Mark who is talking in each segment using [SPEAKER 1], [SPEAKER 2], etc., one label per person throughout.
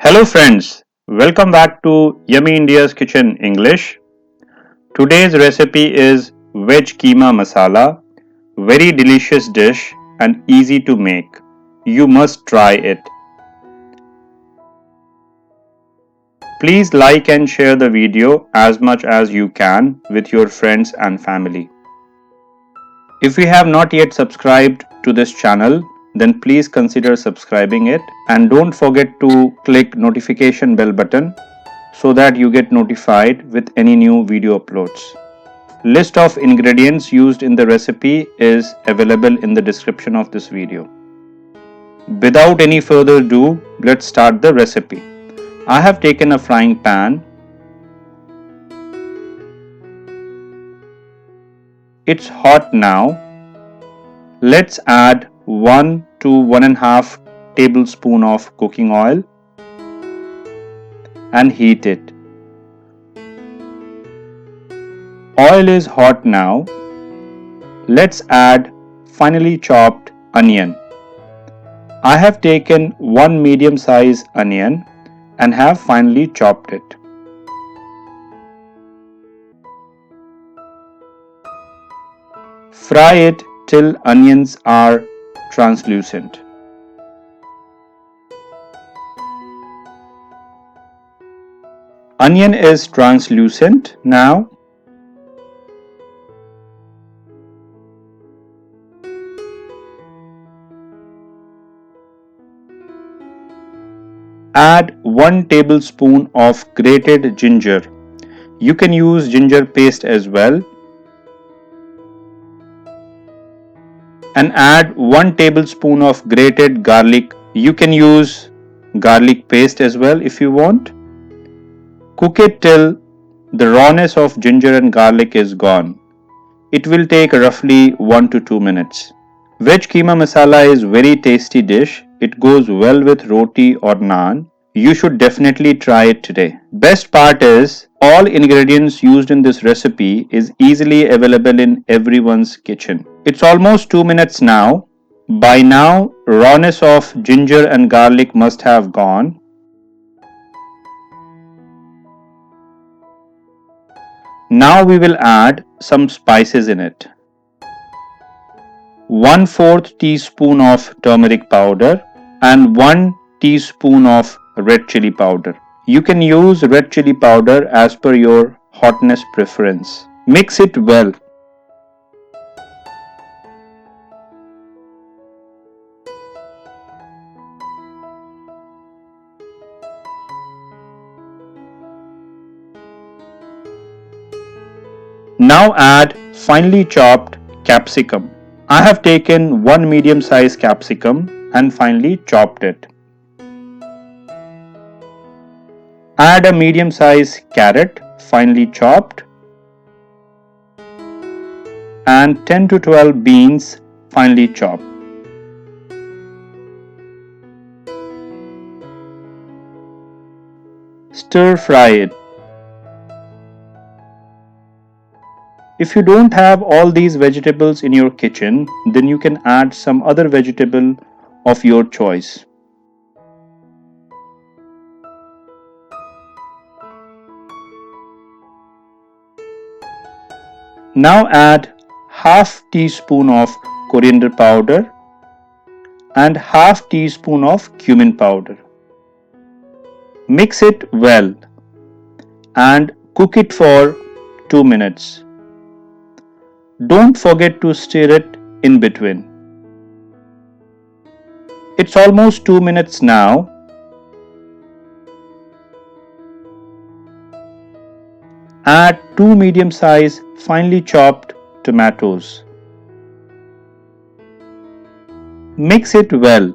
[SPEAKER 1] Hello friends, welcome back to Yummy India's Kitchen English. Today's recipe is veg keema masala, very delicious dish and easy to make. You must try it. Please like and share the video as much as you can with your friends and family. If you have not yet subscribed to this channel, then please consider subscribing it and don't forget to click notification bell button so that you get notified with any new video uploads. List of ingredients used in the recipe is available in the description of this video. Without any further ado, let's start the recipe. I have taken a frying pan. It's hot now. Let's add 1 to 1.5 tablespoon of cooking oil and heat it. Oil is hot now. Let's add finely chopped onion. I have taken one medium size onion and have finely chopped it. Fry it till onions are translucent. Onion is translucent now. Add 1 tablespoon of grated ginger. You can use ginger paste as well. And add 1 tablespoon of grated garlic. You can use garlic paste as well if you want. Cook it till the rawness of ginger and garlic is gone. It will take roughly 1 to 2 minutes. Veg keema masala is very tasty dish. It goes well with roti or naan. You should definitely try it today. Best part is all ingredients used in this recipe is easily available in everyone's kitchen. It's almost 2 minutes now. By now, rawness of ginger and garlic must have gone. Now we will add some spices in it. 1/4 teaspoon of turmeric powder and 1 teaspoon of red chili powder. You can use red chili powder as per your hotness preference. Mix it well. Now add finely chopped capsicum. I have taken one medium sized capsicum and finely chopped it. Add a medium sized carrot finely chopped and 10 to 12 beans finely chopped. Stir fry it. If you don't have all these vegetables in your kitchen, then you can add some other vegetable of your choice. Now add half teaspoon of coriander powder and half teaspoon of cumin powder. Mix it well and cook it for 2 minutes. Don't forget to stir it in between. It's almost 2 minutes now. Add 2 medium size finely chopped tomatoes. Mix it well.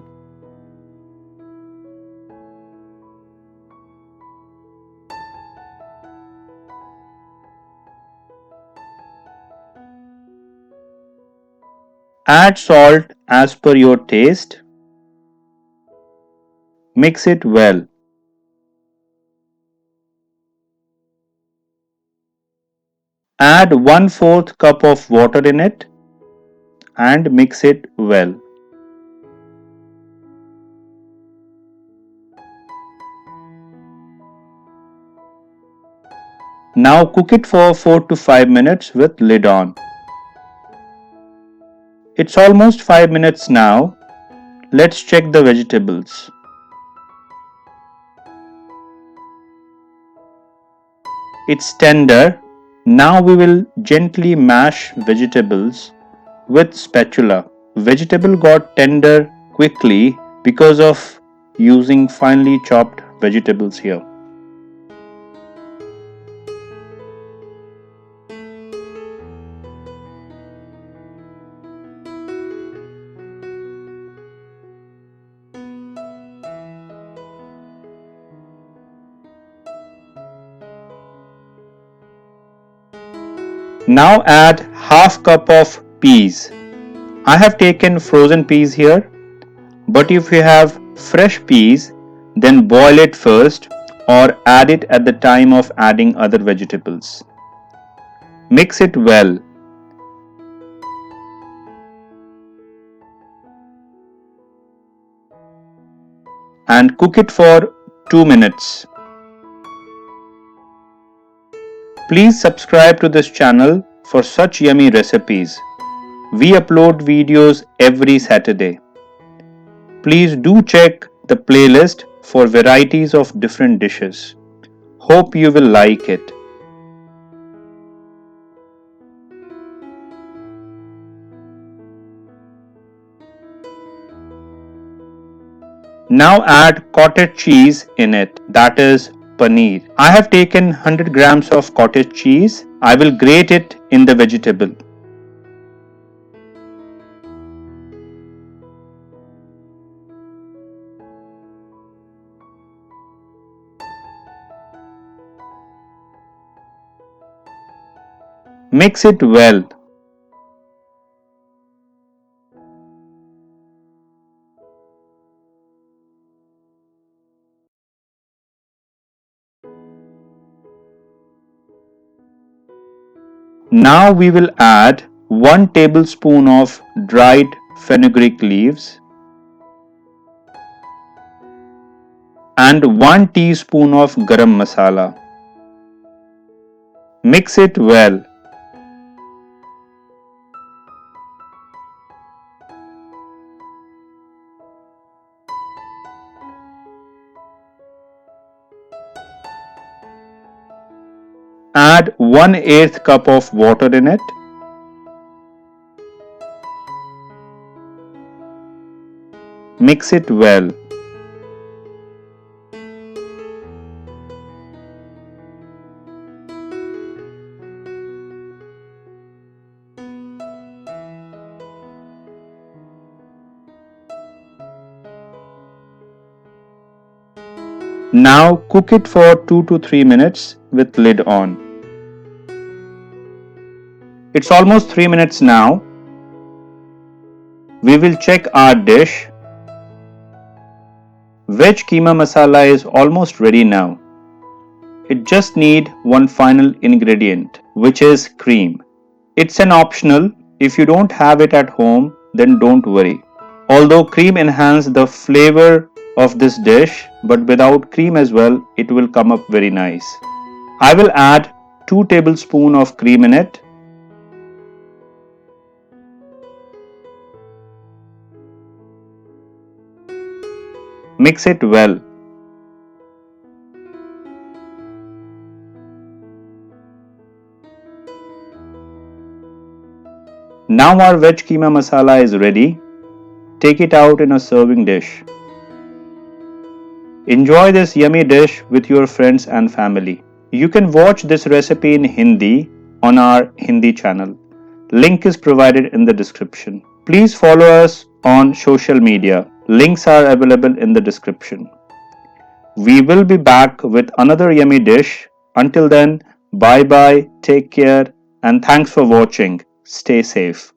[SPEAKER 1] Add salt as per your taste. Mix it well. Add 1/4 cup of water in it and mix it well. Now cook it for 4 to 5 minutes with lid on. It's almost 5 minutes now. Let's check the vegetables. It's tender. Now we will gently mash vegetables with spatula. Vegetable got tender quickly because of using finely chopped vegetables here. Now add half cup of peas. I have taken frozen peas here, but if you have fresh peas, then boil it first or add it at the time of adding other vegetables. Mix it well. And cook it for 2 minutes. Please subscribe to this channel for such yummy recipes. We upload videos every Saturday. Please do check the playlist for varieties of different dishes. Hope you will like it. Now add cottage cheese in it, that is paneer. I have taken 100 grams of cottage cheese. I will grate it in the vegetable. Mix it well. Now we will add 1 tablespoon of dried fenugreek leaves and 1 teaspoon of garam masala. Mix it well. Add 1/8 cup of water in it. Mix it well. Now cook it for 2 to 3 minutes with lid on. It's almost 3 minutes now. We will check our dish. Veg keema masala is almost ready now. It just needs one final ingredient, which is cream. It's an optional. If you don't have it at home, then don't worry. Although cream enhances the flavor of this dish, but without cream as well, it will come up very nice. I will add 2 tablespoons of cream in it. Mix it well. Now our veg keema masala is ready. Take it out in a serving dish. Enjoy this yummy dish with your friends and family. You can watch this recipe in Hindi on our Hindi channel. Link is provided in the description. Please follow us on social media. Links are available in the description. We will be back with another yummy dish. Until then, bye bye, take care, and thanks for watching. Stay safe.